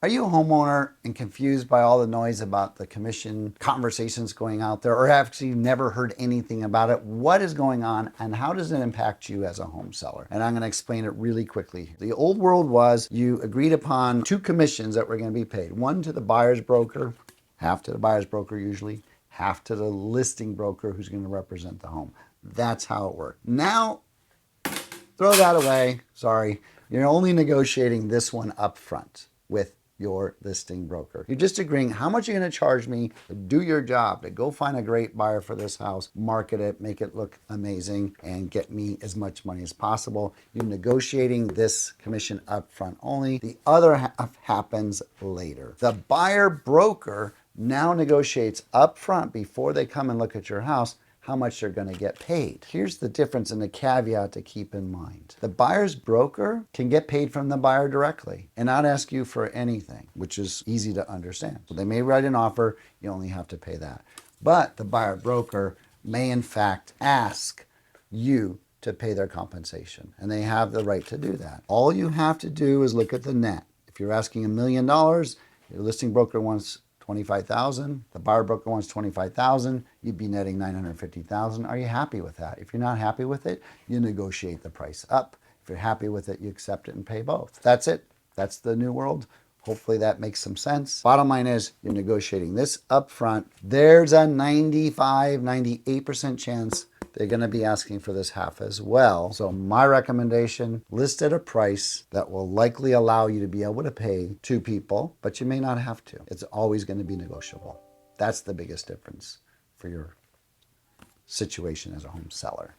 Are you a homeowner and confused by all the noise about the commission conversations going out there, or actually never heard anything about it? What is going on and how does it impact you as a home seller? And I'm going to explain it really quickly. The old world was you agreed upon two commissions that were going to be paid. One to the buyer's broker, half to the buyer's broker usually, half to the listing broker who's going to represent the home. That's how it worked. Now, throw that away. Sorry. You're only negotiating this one up front with your listing broker. You're just agreeing how much you're going to charge me to do your job, to go find a great buyer for this house, market it, make it look amazing, and get me as much money as possible. You're negotiating this commission up front only. The other half happens later. The buyer broker now negotiates up front before they come and look at your house how much they're going to get paid. Here's the difference and the caveat to keep in mind. The buyer's broker can get paid from the buyer directly and not ask you for anything, which is easy to understand. So they may write an offer, you only have to pay that. But the buyer broker may in fact ask you to pay their compensation, and they have the right to do that. All you have to do is look at the net. If you're asking $1 million, your listing broker wants 25,000, the buyer broker wants 25,000, you'd be netting 950,000. Are you happy with that? If you're not happy with it, you negotiate the price up. If you're happy with it, you accept it and pay both. That's it. That's the new world. Hopefully that makes some sense. Bottom line is you're negotiating this up front. There's a 95, 98% chance they're going to be asking for this half as well. So my recommendation, list at a price that will likely allow you to be able to pay two people, but you may not have to. It's always going to be negotiable. That's the biggest difference for your situation as a home seller.